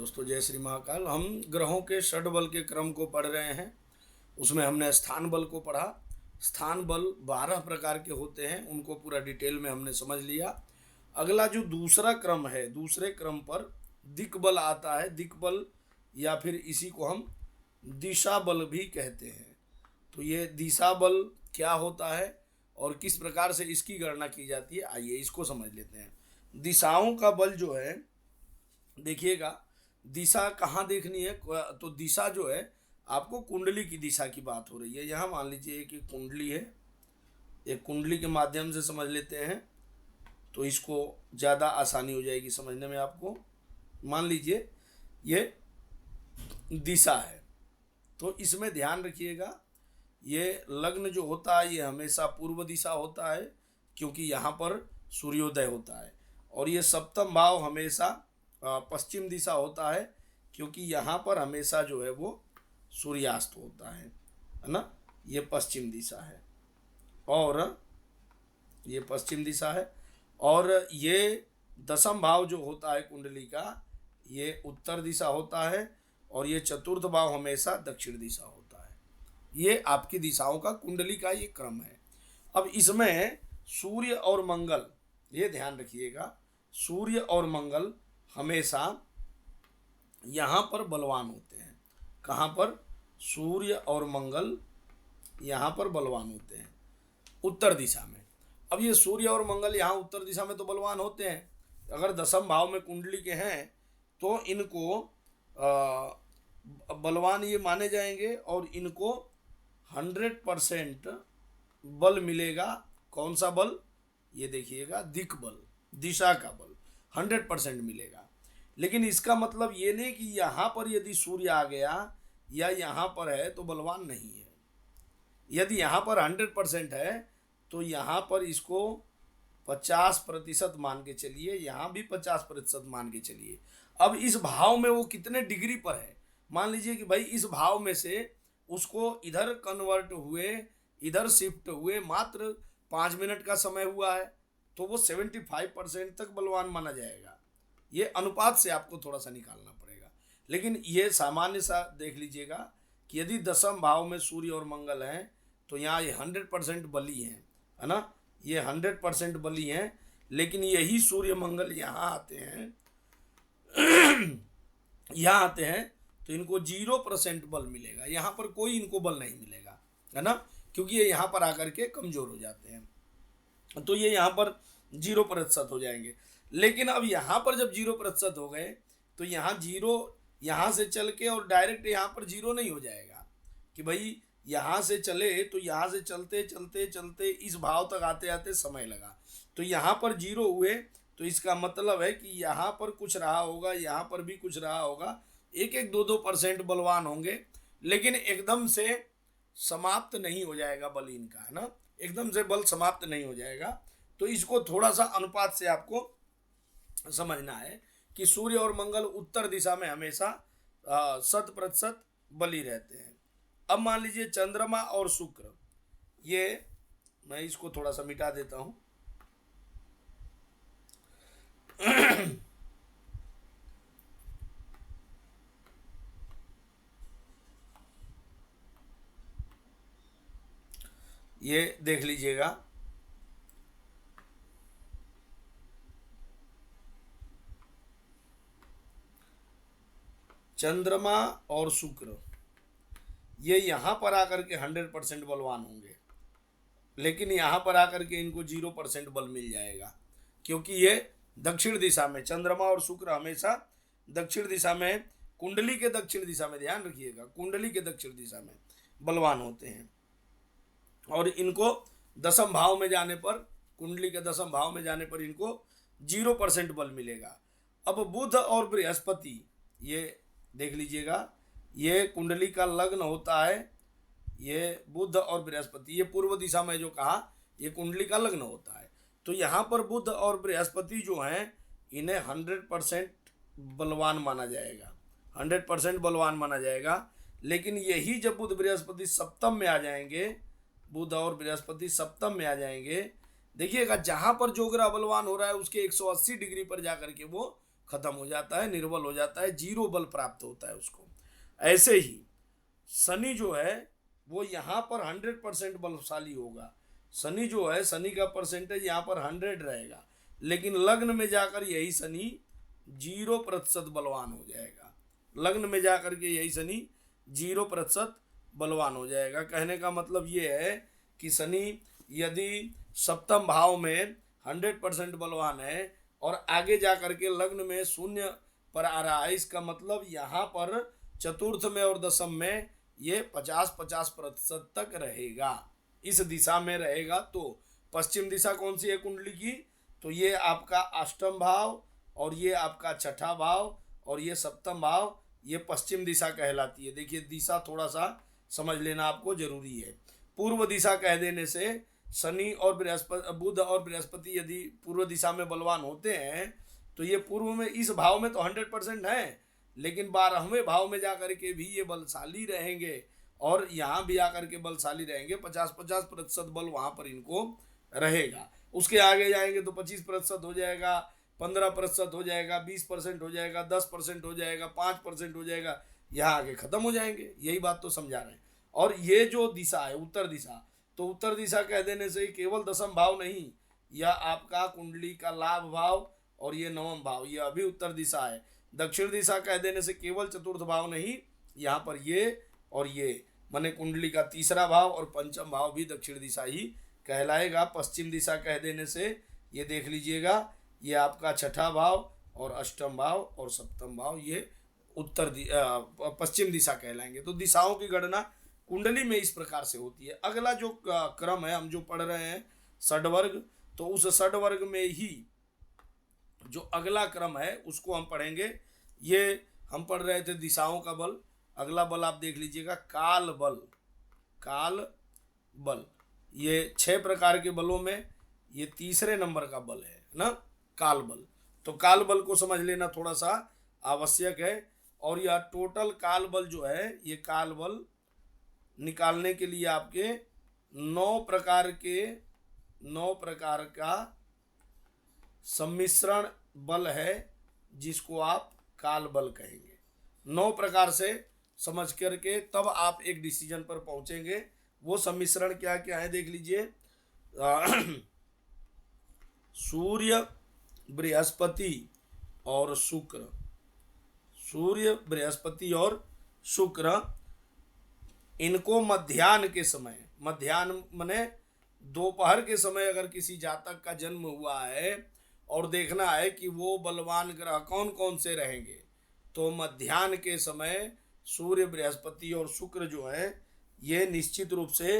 दोस्तों जय श्री महाकाल। हम ग्रहों के षड बल के क्रम को पढ़ रहे हैं। उसमें हमने स्थान बल को पढ़ा। स्थान बल 12 प्रकार के होते हैं, उनको पूरा डिटेल में हमने समझ लिया। अगला जो दूसरा क्रम है, दूसरे क्रम पर दिक् बल आता है। दिक् बल या फिर इसी को हम दिशा बल भी कहते हैं। तो ये दिशा बल क्या होता है और किस प्रकार से इसकी गणना की जाती है, आइए इसको समझ लेते हैं। दिशाओं का बल जो है, देखिएगा दिशा कहाँ देखनी है। तो दिशा जो है, आपको कुंडली की दिशा की बात हो रही है। यहाँ मान लीजिए कि कुंडली है, एक कुंडली के माध्यम से समझ लेते हैं तो इसको ज़्यादा आसानी हो जाएगी समझने में आपको। मान लीजिए ये दिशा है, तो इसमें ध्यान रखिएगा, ये लग्न जो होता है ये हमेशा पूर्व दिशा होता है, क्योंकि यहाँ पर सूर्योदय होता है। और ये सप्तम भाव हमेशा पश्चिम दिशा होता है, क्योंकि यहाँ पर हमेशा जो है वो सूर्यास्त होता है ना। ये पश्चिम दिशा है और ये पश्चिम दिशा है। और ये दसम भाव जो होता है कुंडली का, ये उत्तर दिशा होता है। और ये चतुर्थ भाव हमेशा दक्षिण दिशा होता है। ये आपकी दिशाओं का कुंडली का ये क्रम है। अब इसमें सूर्य और मंगल, ये ध्यान रखिएगा, सूर्य और मंगल हमेशा यहाँ पर बलवान होते हैं। कहाँ पर? सूर्य और मंगल यहाँ पर बलवान होते हैं, उत्तर दिशा में। अब ये सूर्य और मंगल यहाँ उत्तर दिशा में तो बलवान होते हैं। अगर दसम भाव में कुंडली के हैं तो इनको बलवान ये माने जाएंगे और इनको 100% बल मिलेगा। कौन सा बल? ये देखिएगा, दिक् बल, दिशा का बल 100% मिलेगा। लेकिन इसका मतलब ये नहीं कि यहाँ पर यदि सूर्य आ गया या यहाँ पर है तो बलवान नहीं है। यदि यहाँ पर 100% है तो यहाँ पर इसको 50% मान के चलिए, यहाँ भी 50% मान के चलिए। अब इस भाव में वो कितने डिग्री पर है, मान लीजिए कि भाई इस भाव में से उसको इधर कन्वर्ट हुए, इधर शिफ्ट हुए मात्र 5 मिनट का समय हुआ है, तो वो 75% तक बलवान माना जाएगा। ये अनुपात से आपको थोड़ा सा निकालना पड़ेगा। लेकिन ये सामान्य सा देख लीजिएगा कि यदि दसम भाव में सूर्य और मंगल हैं तो यहाँ ये 100% बली हैं, है ना। ये 100% बली हैं। लेकिन यही सूर्य मंगल यहाँ आते हैं यहाँ आते हैं तो इनको 0% बल मिलेगा। यहाँ पर कोई इनको बल नहीं मिलेगा, है ना, क्योंकि ये यहाँ पर आकर के कमज़ोर हो जाते हैं। तो ये यहाँ पर 0% हो जाएंगे। लेकिन अब यहाँ पर जब 0% हो गए तो यहाँ 0 यहाँ से चल के और डायरेक्ट यहाँ पर 0 नहीं हो जाएगा कि भाई यहाँ से चले, तो यहाँ से चलते चलते चलते इस भाव तक आते आते समय लगा, तो यहाँ पर 0 हुए। तो इसका मतलब है कि यहाँ पर कुछ रहा होगा, यहाँ पर भी कुछ रहा होगा, 1-1, 2-2% बलवान होंगे। लेकिन एकदम से समाप्त नहीं हो जाएगा बल इनका, है ना, एकदम से बल समाप्त नहीं हो जाएगा। तो इसको थोड़ा सा अनुपात से आपको समझना है कि सूर्य और मंगल उत्तर दिशा में हमेशा 100% बली रहते हैं। अब मान लीजिए चंद्रमा और शुक्र, ये मैं इसको थोड़ा सा मिटा देता हूँ ये देख लीजिएगा, चंद्रमा और शुक्र ये यहाँ पर आकर के 100% बलवान होंगे, लेकिन यहाँ पर आकर के इनको 0% बल मिल जाएगा, क्योंकि ये दक्षिण दिशा में, चंद्रमा और शुक्र हमेशा दक्षिण दिशा में, कुंडली के दक्षिण दिशा में, ध्यान रखिएगा, कुंडली के दक्षिण दिशा में बलवान होते हैं। और इनको दसम भाव में जाने पर, कुंडली के दसम भाव में जाने पर इनको 0% बल मिलेगा। अब बुध और बृहस्पति, ये देख लीजिएगा, ये कुंडली का लग्न होता है, ये बुध और बृहस्पति, ये पूर्व दिशा में जो कहा, ये कुंडली का लग्न होता है। तो यहाँ पर बुध और बृहस्पति जो हैं, इन्हें 100% बलवान माना जाएगा, 100% बलवान माना जाएगा। लेकिन यही जब बुध बृहस्पति सप्तम में आ जाएंगे, बुध और बृहस्पति सप्तम में आ जाएंगे, देखिएगा जहाँ पर जो ग्रह बलवान हो रहा है उसके 180 डिग्री पर जाकर के वो खत्म हो जाता है, निर्बल हो जाता है, जीरो बल प्राप्त होता है उसको। ऐसे ही शनि जो है वो यहाँ पर 100% बलशाली होगा। शनि जो है, शनि का परसेंटेज यहाँ पर 100 रहेगा, लेकिन लग्न में जाकर यही शनि 0% बलवान हो जाएगा। लग्न में जाकर के यही शनि 0% बलवान हो जाएगा। कहने का मतलब ये है कि शनि यदि सप्तम भाव में 100% बलवान है और आगे जा करके लग्न में शून्य पर आ रहा है, इसका मतलब यहाँ पर चतुर्थ में और दशम में ये 50-50% तक रहेगा, इस दिशा में रहेगा। तो पश्चिम दिशा कौन सी है कुंडली की? तो ये आपका अष्टम भाव और ये आपका छठा भाव और ये सप्तम भाव, ये पश्चिम दिशा कहलाती है। देखिए दिशा थोड़ा सा समझ लेना आपको जरूरी है। पूर्व दिशा कह देने से शनि और बृहस्पति, बुध और बृहस्पति यदि पूर्व दिशा में बलवान होते हैं तो ये पूर्व में इस भाव में तो 100% है, लेकिन 12वें भाव में जाकर के भी ये बलशाली रहेंगे और यहाँ भी आकर के बलशाली रहेंगे। 50-50% बल वहाँ पर इनको रहेगा। उसके आगे जाएंगे तो 25% हो जाएगा, 15% हो जाएगा, 20% हो जाएगा, 10% हो जाएगा, 5% हो जाएगा, यहाँ आगे खत्म हो जाएंगे। यही बात तो समझा रहे हैं। और ये जो दिशा है उत्तर दिशा, तो उत्तर दिशा कह देने से केवल दशम भाव नहीं, यह आपका कुंडली का लाभ भाव और ये नवम भाव, ये अभी उत्तर दिशा है। दक्षिण दिशा कह देने से केवल चतुर्थ भाव नहीं, यहाँ पर ये और ये माने कुंडली का तीसरा भाव और पंचम भाव भी दक्षिण दिशा ही कहलाएगा। पश्चिम दिशा कह देने से ये देख लीजिएगा, ये आपका छठा भाव और अष्टम भाव और सप्तम भाव ये पश्चिम दिशा कहलाएंगे। तो दिशाओं की गणना कुंडली में इस प्रकार से होती है। अगला जो क्रम है हम जो पढ़ रहे हैं षड्वर्ग, तो उस षड्वर्ग में ही जो अगला क्रम है उसको हम पढ़ेंगे। ये हम पढ़ रहे थे दिशाओं का बल, अगला बल आप देख लीजिएगा काल बल। काल बल ये 6 प्रकार के बलों में ये तीसरे नंबर का बल है ना, काल बल। तो काल बल को समझ लेना थोड़ा सा आवश्यक है। और यह टोटल काल बल जो है, ये काल बल निकालने के लिए आपके 9 प्रकार का सम्मिश्रण बल है, जिसको आप काल बल कहेंगे। 9 प्रकार से समझ करके तब आप एक डिसीजन पर पहुंचेंगे। वो सम्मिश्रण क्या क्या है देख लीजिए। सूर्य, बृहस्पति और शुक्र, सूर्य, बृहस्पति और शुक्र, इनको मध्याह्न के समय, मध्याह्न माने दोपहर के समय अगर किसी जातक का जन्म हुआ है और देखना है कि वो बलवान ग्रह कौन कौन से रहेंगे, तो मध्याह्न के समय सूर्य, बृहस्पति और शुक्र जो है ये निश्चित रूप से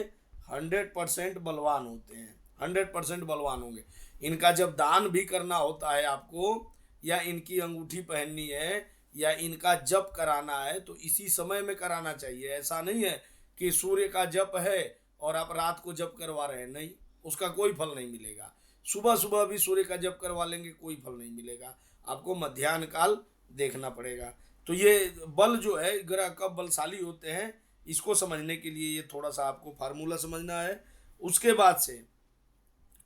100% बलवान होते हैं, 100% बलवान होंगे। इनका जब दान भी करना होता है आपको, या इनकी अंगूठी पहननी है, या इनका जप कराना है, तो इसी समय में कराना चाहिए। ऐसा नहीं है कि सूर्य का जप है और आप रात को जप करवा रहे हैं, नहीं, उसका कोई फल नहीं मिलेगा। सुबह सुबह भी सूर्य का जप करवा लेंगे, कोई फल नहीं मिलेगा, आपको मध्याह्न काल देखना पड़ेगा। तो ये बल जो है, ग्रह कब बलशाली होते हैं, इसको समझने के लिए ये थोड़ा सा आपको फार्मूला समझना है। उसके बाद से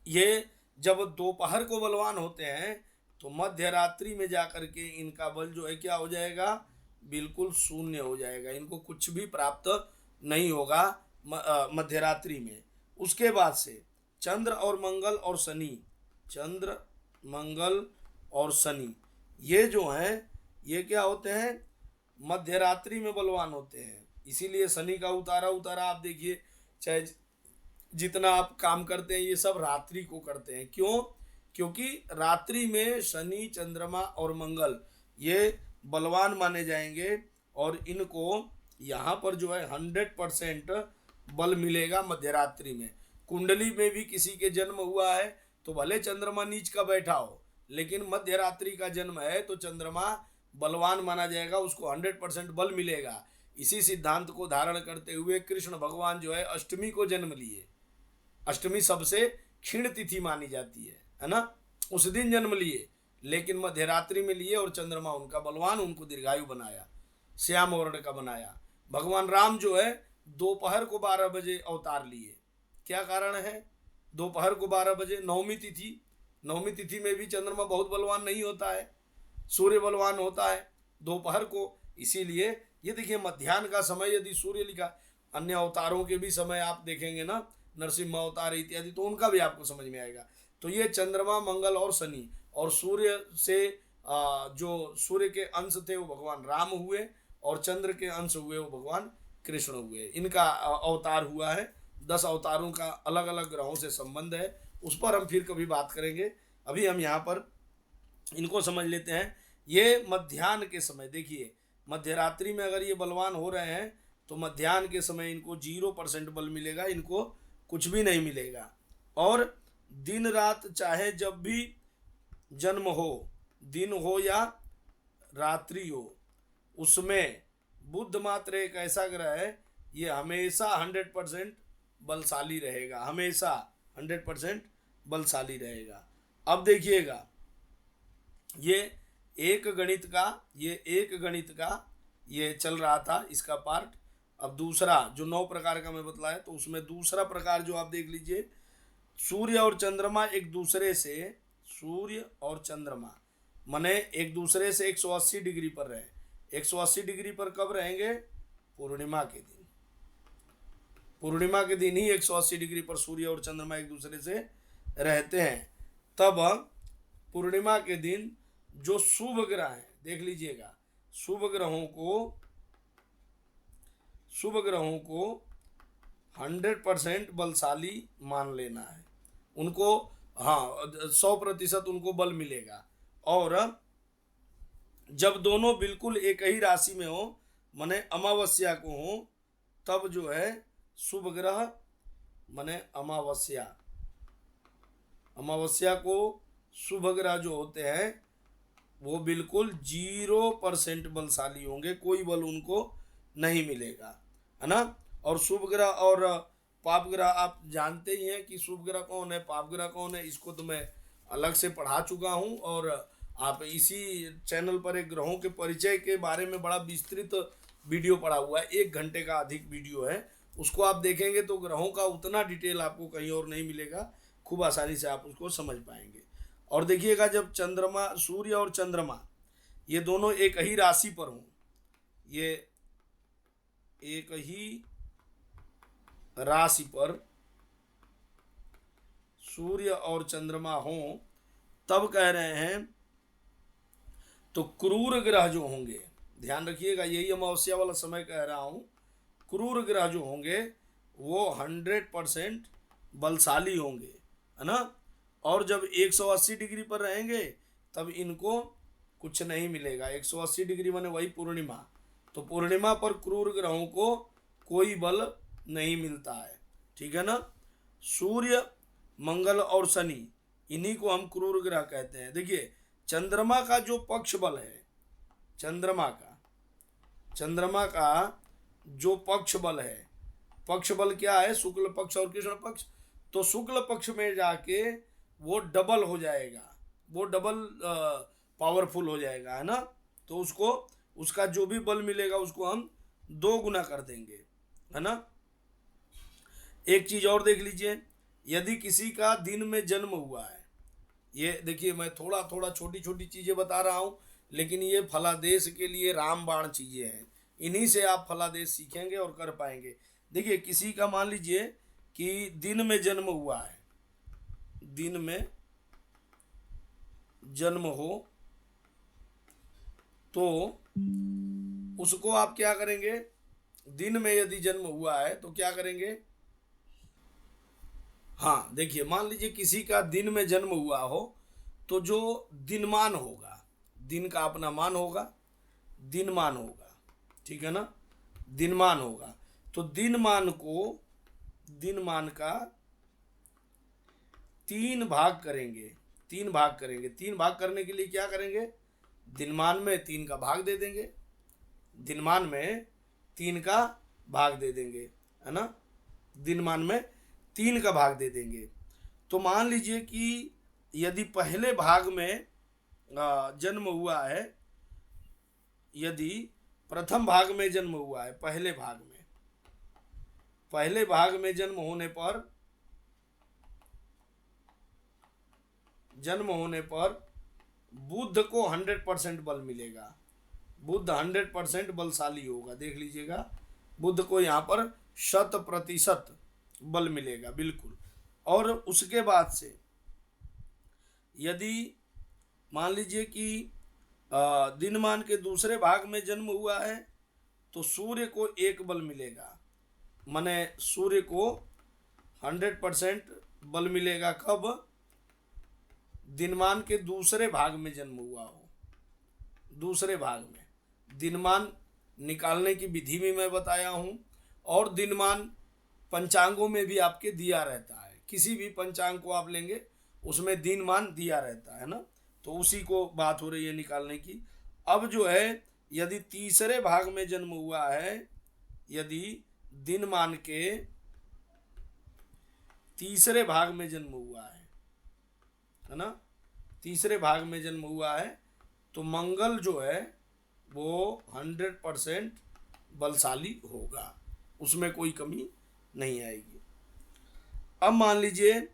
ये जब दोपहर को बलवान होते हैं तो मध्य रात्रि में जाकर के इनका बल जो है क्या हो जाएगा, बिल्कुल शून्य हो जाएगा, इनको कुछ भी प्राप्त नहीं होगा मध्य रात्रि में। उसके बाद से चंद्र और मंगल और शनि, चंद्र, मंगल और शनि, ये जो हैं ये क्या होते हैं, मध्य रात्रि में बलवान होते हैं। इसीलिए शनि का उतारा आप देखिए, चाहे जितना आप काम करते हैं ये सब रात्रि को करते हैं। क्यों? क्योंकि रात्रि में शनि, चंद्रमा और मंगल ये बलवान माने जाएंगे और इनको यहाँ पर जो है 100% बल मिलेगा मध्य रात्रि में। कुंडली में भी किसी के जन्म हुआ है तो भले चंद्रमा नीच का बैठा हो, लेकिन मध्य रात्रि का जन्म है तो चंद्रमा बलवान माना जाएगा, उसको 100% बल मिलेगा। इसी सिद्धांत को धारण करते हुए कृष्ण भगवान जो है अष्टमी को जन्म लिए। अष्टमी सबसे क्षीण तिथि मानी जाती है ना, उस दिन जन्म लिए, लेकिन मध्य रात्रि में लिए और चंद्रमा उनका बलवान, उनको दीर्घायु बनाया, श्याम वर्ण का बनाया। भगवान राम जो है दोपहर को 12 बजे अवतार लिए। क्या कारण है? दोपहर को 12 बजे, नवमी तिथि, नवमी तिथि में भी चंद्रमा बहुत बलवान नहीं होता है। सूर्य बलवान होता है दोपहर को, इसीलिए ये देखिए मध्याह्न का समय यदि सूर्य लिखा, अन्य अवतारों के भी समय आप देखेंगे ना, नरसिम्हा अवतार इत्यादि, तो उनका भी आपको समझ में आएगा। तो ये चंद्रमा, मंगल और शनि और सूर्य से जो सूर्य के अंश थे वो भगवान राम हुए, और चंद्र के अंश हुए वो भगवान कृष्ण हुए। इनका अवतार हुआ है। 10 अवतारों का अलग अलग ग्रहों से संबंध है, उस पर हम फिर कभी बात करेंगे। अभी हम यहाँ पर इनको समझ लेते हैं। ये मध्याह्न के समय देखिए, मध्यरात्रि में अगर ये बलवान हो रहे हैं तो मध्याह्न के समय इनको 0% बल मिलेगा, इनको कुछ भी नहीं मिलेगा। और दिन रात चाहे जब भी जन्म हो, दिन हो या रात्रि हो, उसमें बुध मात्र एक ऐसा ग्रह है, ये हमेशा 100% बलशाली रहेगा, हमेशा 100% बलशाली रहेगा। अब देखिएगा, ये एक गणित का ये चल रहा था इसका पार्ट। अब दूसरा जो 9 प्रकार का मैं बतलाया, तो उसमें दूसरा प्रकार जो आप देख लीजिए, सूर्य और चंद्रमा एक दूसरे से, सूर्य और चंद्रमा माने एक दूसरे से 180 डिग्री पर रहे। 180 डिग्री पर कब रहेंगे? पूर्णिमा के दिन। पूर्णिमा के दिन ही 180 डिग्री पर सूर्य और चंद्रमा एक दूसरे से रहते हैं। तब पूर्णिमा के दिन जो शुभ ग्रह हैं, देख लीजिएगा, शुभ ग्रहों को 100% बलशाली मान लेना है उनको। हाँ, 100% उनको बल मिलेगा। और जब दोनों बिल्कुल एक ही राशि में हो, माने अमावस्या को हो, तब जो है शुभ ग्रह माने अमावस्या को शुभ ग्रह जो होते हैं वो बिल्कुल 0% बलशाली होंगे, कोई बल उनको नहीं मिलेगा, है ना। और शुभ ग्रह और पाप ग्रह आप जानते ही हैं कि शुभ ग्रह कौन है, पाप ग्रह कौन है। इसको तो मैं अलग से पढ़ा चुका हूँ, और आप इसी चैनल पर एक ग्रहों के परिचय के बारे में बड़ा विस्तृत वीडियो पड़ा हुआ है, 1 घंटे का अधिक वीडियो है। उसको आप देखेंगे तो ग्रहों का उतना डिटेल आपको कहीं और नहीं मिलेगा, खूब आसानी से आप उसको समझ पाएंगे। और देखिएगा, जब चंद्रमा, सूर्य और चंद्रमा ये दोनों एक ही राशि पर हों, ये एक ही राशि पर सूर्य और चंद्रमा हों, तब कह रहे हैं तो क्रूर ग्रह जो होंगे, ध्यान रखिएगा, यही अमावस्या वाला समय कह रहा हूं, क्रूर ग्रह जो होंगे वो 100% बलशाली होंगे, है ना। और जब 180 डिग्री पर रहेंगे तब इनको कुछ नहीं मिलेगा। 180 डिग्री माने वही पूर्णिमा, तो पूर्णिमा पर क्रूर ग्रहों को कोई बल नहीं मिलता है, ठीक है ना। सूर्य, मंगल और शनि, इन्हीं को हम क्रूर ग्रह कहते हैं। देखिए, चंद्रमा का जो पक्ष बल है, चंद्रमा का जो पक्ष बल है, पक्ष बल क्या है? शुक्ल पक्ष और कृष्ण पक्ष। तो शुक्ल पक्ष में जाके वो डबल हो जाएगा, वो डबल पावरफुल हो जाएगा, है ना। तो उसको, उसका जो भी बल मिलेगा उसको हम 2 गुना कर देंगे, है ना। एक चीज और देख लीजिए, यदि किसी का दिन में जन्म हुआ है, ये देखिए मैं थोड़ा थोड़ा छोटी छोटी चीजें बता रहा हूँ, लेकिन ये फलादेश के लिए रामबाण चीजें हैं, इन्हीं से आप फलादेश सीखेंगे और कर पाएंगे। देखिए, किसी का मान लीजिए कि दिन में जन्म हुआ है, दिन में जन्म हो, तो उसको आप क्या करेंगे? दिन में यदि जन्म हुआ है तो क्या करेंगे? हाँ, देखिए, मान लीजिए किसी का दिन में जन्म हुआ हो, तो जो दिनमान होगा, दिन का अपना मान होगा, दिनमान होगा, ठीक है ना, दिनमान होगा। तो दिनमान का 3 भाग करेंगे, 3 भाग करेंगे। 3 भाग करने के लिए क्या करेंगे? दिनमान में 3 का भाग दे देंगे, दिनमान में 3 का भाग दे देंगे, है ना, दिनमान में 3 का भाग दे देंगे। तो मान लीजिए कि यदि पहले भाग में जन्म हुआ है, यदि प्रथम भाग में जन्म हुआ है, पहले भाग में जन्म होने पर बुध को 100% बल मिलेगा, बुध 100% बलशाली होगा। देख लीजिएगा, बुध को यहाँ पर 100% बल मिलेगा, बिल्कुल। और उसके बाद से यदि मान लीजिए कि दिनमान के दूसरे भाग में जन्म हुआ है तो सूर्य को 1 बल मिलेगा, माने सूर्य को 100% बल मिलेगा। कब? दिनमान के दूसरे भाग में जन्म हुआ हो, दूसरे भाग में। दिनमान निकालने की विधि भी मैं बताया हूँ, और दिनमान पंचांगों में भी आपके दिया रहता है, किसी भी पंचांग को आप लेंगे उसमें दिनमान दिया रहता है ना, तो उसी को बात हो रही है निकालने की। अब जो है यदि तीसरे भाग में जन्म हुआ है, यदि दिनमान के तीसरे भाग में जन्म हुआ है ना, तीसरे भाग में जन्म हुआ है, तो मंगल जो है वो 100% बलशाली होगा, उसमें कोई कमी नहीं आएगी। अब मान लीजिए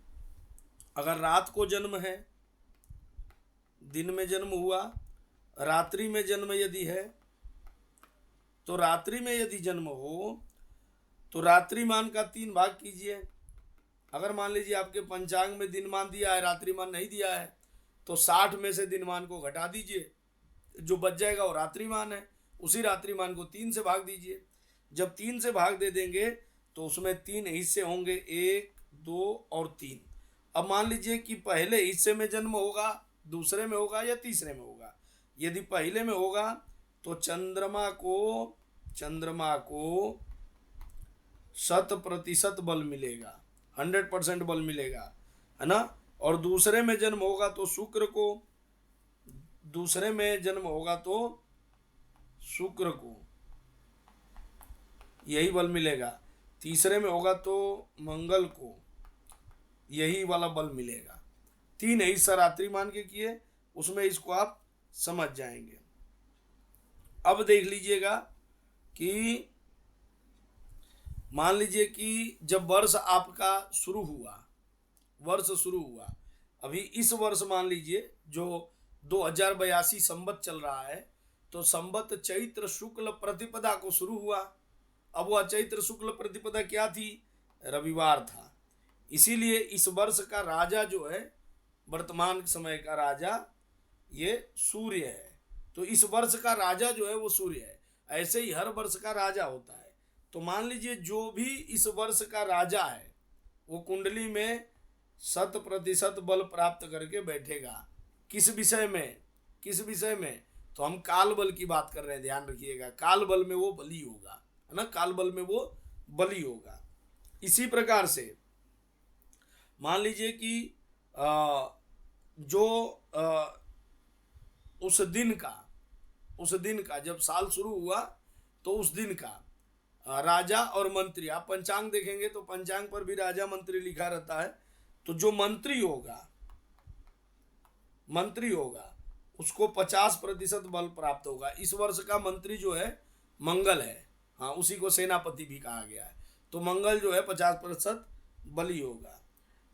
अगर रात को जन्म है, दिन में जन्म हुआ, रात्रि में जन्म यदि है, तो रात्रि में यदि जन्म हो तो रात्रिमान का 3 भाग कीजिए। अगर मान लीजिए आपके पंचांग में दिनमान दिया है, रात्रिमान नहीं दिया है, तो 60 में से दिनमान को घटा दीजिए, जो बच जाएगा वो रात्रिमान है। उसी रात्रिमान को 3 से भाग दीजिए। जब 3 से भाग दे देंगे तो उसमें 3 हिस्से होंगे, 1, 2 और 3। अब मान लीजिए कि पहले हिस्से में जन्म होगा, दूसरे में होगा या तीसरे में होगा। यदि पहले में होगा तो चंद्रमा को 100% बल मिलेगा, 100% बल मिलेगा, है ना। और दूसरे में जन्म होगा तो शुक्र को, दूसरे में जन्म होगा तो शुक्र को यही बल मिलेगा। तीसरे में होगा तो मंगल को यही वाला बल मिलेगा। 3 हिस्सा रात्रिमान के किए, उसमें इसको आप समझ जाएंगे। अब देख लीजिएगा कि मान लीजिए कि जब वर्ष आपका शुरू हुआ, वर्ष शुरू हुआ, अभी इस वर्ष मान लीजिए जो 2082 संवत चल रहा है, तो संवत चैत्र शुक्ल प्रतिपदा को शुरू हुआ। अब वह चैत्र शुक्ल प्रतिपदा क्या थी? रविवार था। इसीलिए इस वर्ष का राजा जो है, वर्तमान समय का राजा ये सूर्य है। तो इस वर्ष का राजा जो है वो सूर्य है। ऐसे ही हर वर्ष का राजा होता है। तो मान लीजिए जो भी इस वर्ष का राजा है वो कुंडली में 100% बल प्राप्त करके बैठेगा। किस विषय में? किस विषय में? तो हम काल बल की बात कर रहे हैं, ध्यान रखिएगा। काल बल में वो बली होगा, है ना, काल बल में वो बली होगा। इसी प्रकार से मान लीजिए कि उस दिन का जब साल शुरू हुआ तो उस दिन का राजा और मंत्री, आप पंचांग देखेंगे तो पंचांग पर भी राजा मंत्री लिखा रहता है। तो जो मंत्री होगा उसको 50% बल प्राप्त होगा। इस वर्ष का मंत्री जो है मंगल है, हाँ, उसी को सेनापति भी कहा गया है। तो मंगल जो है 50% बली होगा।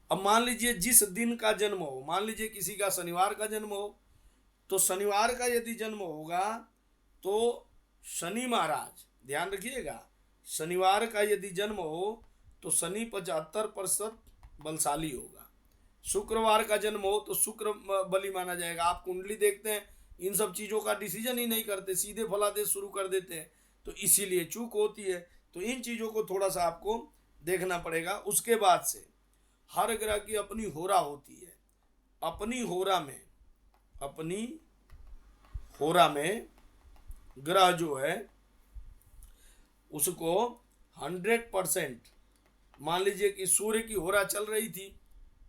अब मान लीजिए जिस दिन का जन्म हो, मान लीजिए किसी का शनिवार का जन्म हो, तो शनिवार का यदि जन्म होगा तो शनि महाराज, ध्यान रखिएगा, शनिवार का यदि जन्म हो तो शनि 75% बलशाली होगा। शुक्रवार का जन्म हो तो शुक्र बली माना जाएगा। आप कुंडली देखते हैं, इन सब चीज़ों का डिसीजन ही नहीं करते, सीधे फलादेश शुरू कर देते हैं, तो इसीलिए चूक होती है। तो इन चीज़ों को थोड़ा सा आपको देखना पड़ेगा। उसके बाद से हर ग्रह की अपनी होरा होती है। अपनी होरा में ग्रह जो है उसको 100%, मान लीजिए कि सूर्य की होरा चल रही थी,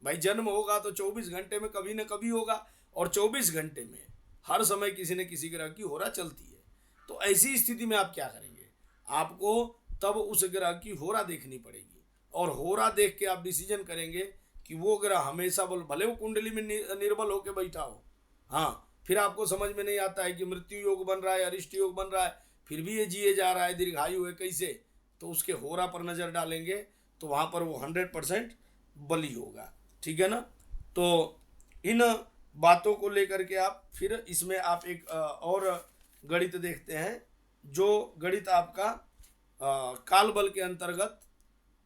भाई जन्म होगा तो 24 घंटे में कभी न कभी होगा, और 24 घंटे में हर समय किसी न किसी ग्रह की होरा चलती है। तो ऐसी स्थिति में आप क्या करेंगे? आपको तब उस ग्रह की होरा देखनी पड़ेगी, और होरा देख के आप डिसीजन करेंगे कि वो ग्रह हमेशा भले वो कुंडली में निर्बल होकर बैठा हो, हाँ, फिर आपको समझ में नहीं आता है कि मृत्यु योग बन रहा है, अरिष्ट योग बन रहा है, फिर भी ये जिए जा रहा है, दीर्घायु है, कैसे? तो उसके होरा पर नज़र डालेंगे तो वहाँ पर वो 100% बली होगा। ठीक है ना। तो इन बातों को लेकर के आप फिर इसमें आप एक और गणित देखते हैं, जो गणित आपका काल बल के अंतर्गत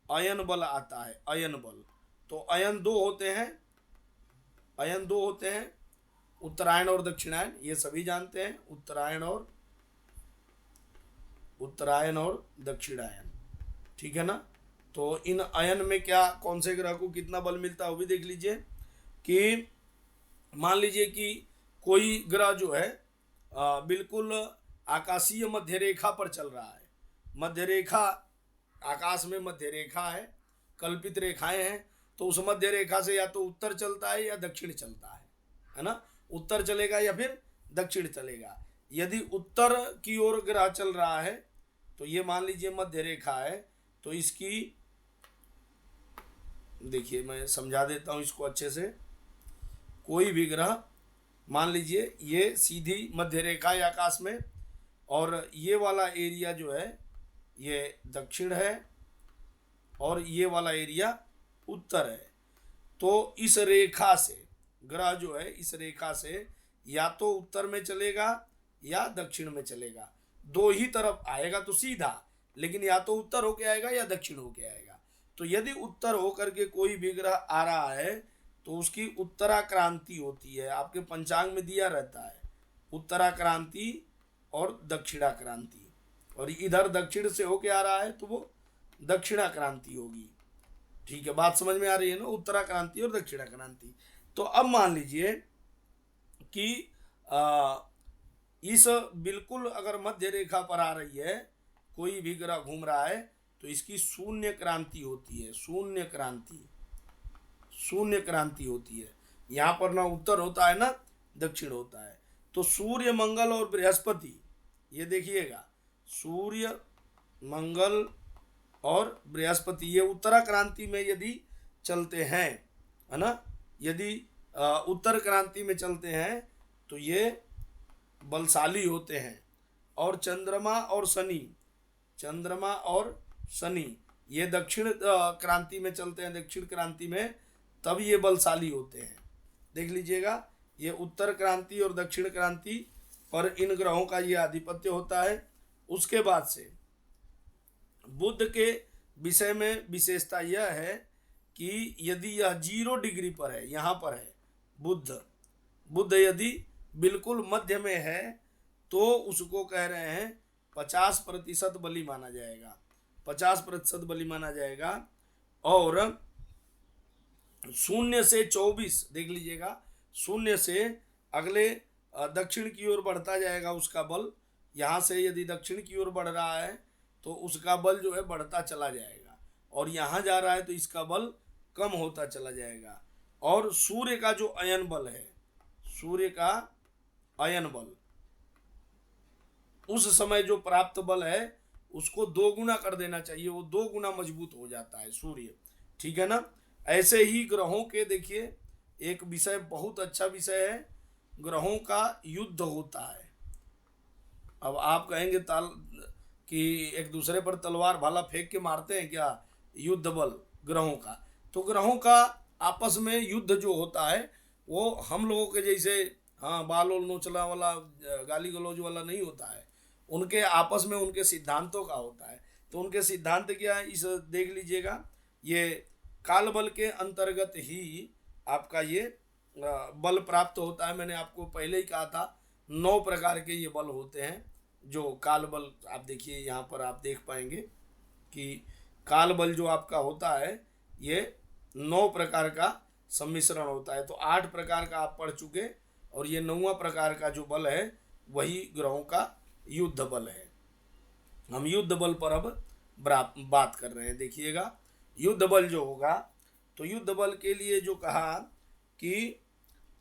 अयन बल आता है। अयन बल, तो अयन दो होते हैं, अयन दो होते हैं, उत्तरायण और दक्षिणायन, ये सभी जानते हैं, उत्तरायण और दक्षिणायन, ठीक है ना। तो इन अयन में क्या, कौन से ग्रह को कितना बल मिलता है वो भी देख लीजिए। कि मान लीजिए कि कोई ग्रह जो है बिल्कुल आकाशीय मध्य रेखा पर चल रहा है, मध्य रेखा, आकाश में मध्य रेखा है, कल्पित रेखाएं हैं, तो उस मध्य रेखा से या तो उत्तर चलता है या दक्षिण चलता है ना, उत्तर चलेगा या फिर दक्षिण चलेगा। यदि उत्तर की ओर ग्रह चल रहा है तो ये मान लीजिए मध्य रेखा है, तो इसकी, देखिए मैं समझा देता हूँ इसको अच्छे से। कोई भी ग्रह, मान लीजिए ये सीधी मध्य रेखा है आकाश में, और ये वाला एरिया जो है ये दक्षिण है और ये वाला एरिया उत्तर है। तो इस रेखा से ग्रह जो है, इस रेखा से या तो उत्तर में चलेगा या दक्षिण में चलेगा, दो ही तरफ आएगा तो सीधा, लेकिन या तो उत्तर होके आएगा या दक्षिण होके आएगा। तो यदि उत्तर होकर के कोई भी ग्रह आ रहा है तो उसकी उत्तराक्रांति होती है, आपके पंचांग में दिया रहता है उत्तराक्रांति और दक्षिणाक्रांति, और इधर दक्षिण से होके आ रहा है तो वो दक्षिणाक्रांति होगी। ठीक है, बात समझ में आ रही है ना, उत्तराक्रांति और दक्षिणाक्रांति। तो अब मान लीजिए कि इस बिल्कुल अगर मध्य रेखा पर आ रही है, कोई भी ग्रह घूम रहा है, तो इसकी शून्य क्रांति होती है, शून्य क्रांति होती है। यहाँ पर ना उत्तर होता है ना दक्षिण होता है। तो सूर्य, मंगल और बृहस्पति, ये देखिएगा, सूर्य, मंगल और बृहस्पति ये उत्तराक्रांति में यदि चलते हैं, है ना, यदि उत्तर क्रांति में चलते हैं तो ये बलशाली होते हैं। और चंद्रमा और शनि ये दक्षिण क्रांति में चलते हैं, दक्षिण क्रांति में, तब ये बलशाली होते हैं। देख लीजिएगा, ये उत्तर क्रांति और दक्षिण क्रांति पर इन ग्रहों का ये आधिपत्य होता है। उसके बाद से बुध के विषय में विशेषता यह है कि यदि यह 0 डिग्री पर है, यहाँ पर है बुध यदि बिल्कुल मध्य में है तो उसको कह रहे हैं 50% बलि माना जाएगा, 50% बलि माना जाएगा। और 0 से 24 देख लीजिएगा, 0 से अगले दक्षिण की ओर बढ़ता जाएगा उसका बल। यहाँ से यदि दक्षिण की ओर बढ़ रहा है तो उसका बल जो है बढ़ता चला जाएगा, और यहाँ जा रहा है तो इसका बल कम होता चला जाएगा। और सूर्य का जो अयन बल है, सूर्य का अयन बल, उस समय जो प्राप्त बल है उसको 2 गुना कर देना चाहिए, वो 2 गुना मजबूत हो जाता है सूर्य, ठीक है ना। ऐसे ही ग्रहों के देखिए एक विषय, बहुत अच्छा विषय है, ग्रहों का युद्ध होता है। अब आप कहेंगे कि एक दूसरे पर तलवार भाला फेंक के मारते हैं क्या, युद्ध बल ग्रहों का, तो ग्रहों का आपस में युद्ध जो होता है वो हम लोगों के जैसे हाँ बाल और नोचला वाला, गाली गलौज वाला नहीं होता है, उनके आपस में उनके सिद्धांतों का होता है। तो उनके सिद्धांत क्या है, इस देख लीजिएगा, ये काल बल के अंतर्गत ही आपका ये बल प्राप्त होता है। मैंने आपको पहले ही कहा था 9 प्रकार के ये बल होते हैं जो काल बल, आप देखिए यहाँ पर आप देख पाएंगे कि काल बल जो आपका होता है ये 9 प्रकार का सम्मिश्रण होता है। तो 8 प्रकार का आप पढ़ चुके, और ये 9वां प्रकार का जो बल है वही ग्रहों का युद्ध बल है। हम युद्ध बल पर अब बात कर रहे हैं। देखिएगा युद्ध बल जो होगा, तो युद्ध बल के लिए जो कहा कि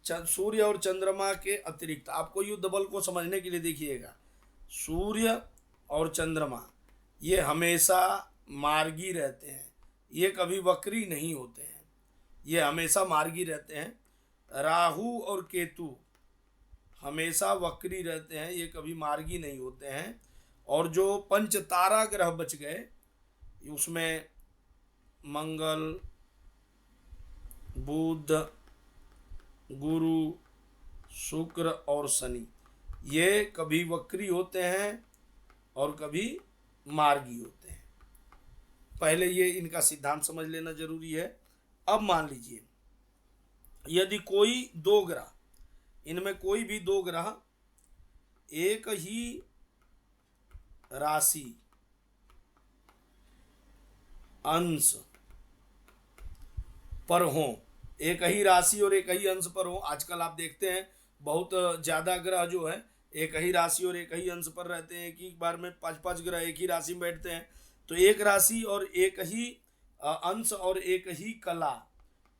सूर्य और चंद्रमा के अतिरिक्त, आपको युद्ध बल को समझने के लिए देखिएगा, सूर्य और चंद्रमा ये हमेशा मार्गी रहते हैं, ये कभी वक्री नहीं होते हैं, ये हमेशा मार्गी रहते हैं। राहु और केतु हमेशा वक्री रहते हैं, ये कभी मार्गी नहीं होते हैं। और जो 5 तारा ग्रह बच गए उसमें मंगल, बुध, गुरु, शुक्र और शनि ये कभी वक्री होते हैं और कभी मार्गी होते हैं। पहले ये इनका सिद्धांत समझ लेना जरूरी है। अब मान लीजिए यदि कोई दो ग्रह, इनमें कोई भी दो ग्रह एक ही राशि अंश पर हो, एक ही राशि और एक ही अंश पर हो। आजकल आप देखते हैं बहुत ज्यादा ग्रह जो है एक ही राशि और एक ही अंश पर रहते हैं, एक ही बार में 5-5 ग्रह एक ही राशि में बैठते हैं। तो एक राशि और एक ही अंश और एक ही कला,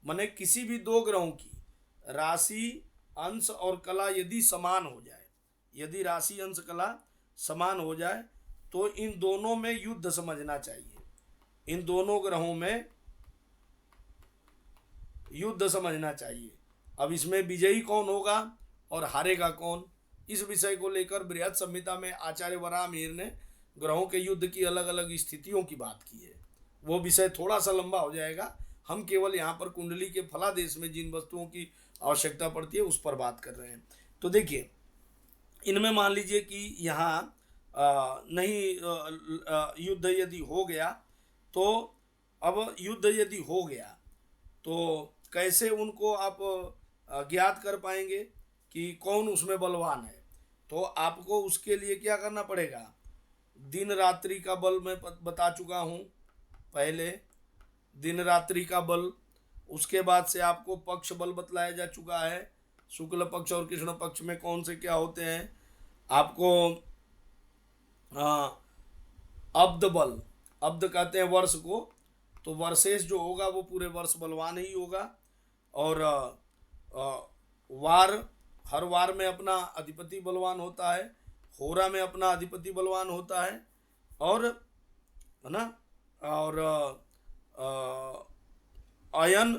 माने किसी भी दो ग्रहों की राशि अंश और कला यदि समान हो जाए, यदि राशि अंश कला समान हो जाए तो इन दोनों में युद्ध समझना चाहिए। इन दोनों ग्रहों में युद्ध समझना चाहिए। अब इसमें विजयी कौन होगा और हारेगा कौन, इस विषय को लेकर बृहद संहिता में आचार्य वराहमिहिर ने ग्रहों के युद्ध की अलग अलग स्थितियों की बात की है। वो विषय थोड़ा सा लंबा हो जाएगा, हम केवल यहाँ पर कुंडली के फलादेश में जिन वस्तुओं की आवश्यकता पड़ती है उस पर बात कर रहे हैं। तो देखिए इनमें मान लीजिए कि यहाँ नहीं युद्ध यदि हो गया तो अब युद्ध यदि हो गया तो कैसे उनको आप ज्ञात कर पाएंगे कि कौन उसमें बलवान है। तो आपको उसके लिए क्या करना पड़ेगा, दिन रात्रि का बल मैं बता चुका हूँ पहले, दिन रात्रि का बल। उसके बाद से आपको पक्ष बल बतलाया जा चुका है, शुक्ल पक्ष और कृष्ण पक्ष में कौन से क्या होते हैं। आपको अब्द बल, अब्द कहते हैं वर्ष को, तो वर्षेश जो होगा वो पूरे वर्ष बलवान ही होगा। और वार, हर वार में अपना अधिपति बलवान होता है, होरा में अपना अधिपति बलवान होता है, और है ना, और अयन,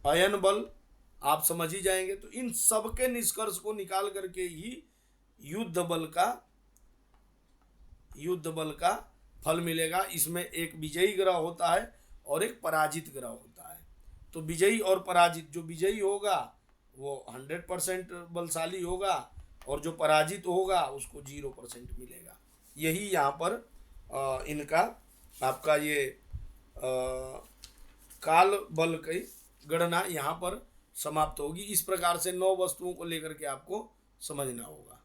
अयन बल आप समझ ही जाएंगे। तो इन सब के निष्कर्ष को निकाल करके ही युद्ध बल का फल मिलेगा। इसमें एक विजयी ग्रह होता है और एक पराजित ग्रह होता है। तो विजयी और पराजित, जो विजयी होगा वो 100% बलशाली होगा और जो पराजित होगा उसको 0% मिलेगा। यही यहाँ पर इनका आपका ये काल बल की गणना यहाँ पर समाप्त होगी। इस प्रकार से 9 वस्तुओं को लेकर के आपको समझना होगा।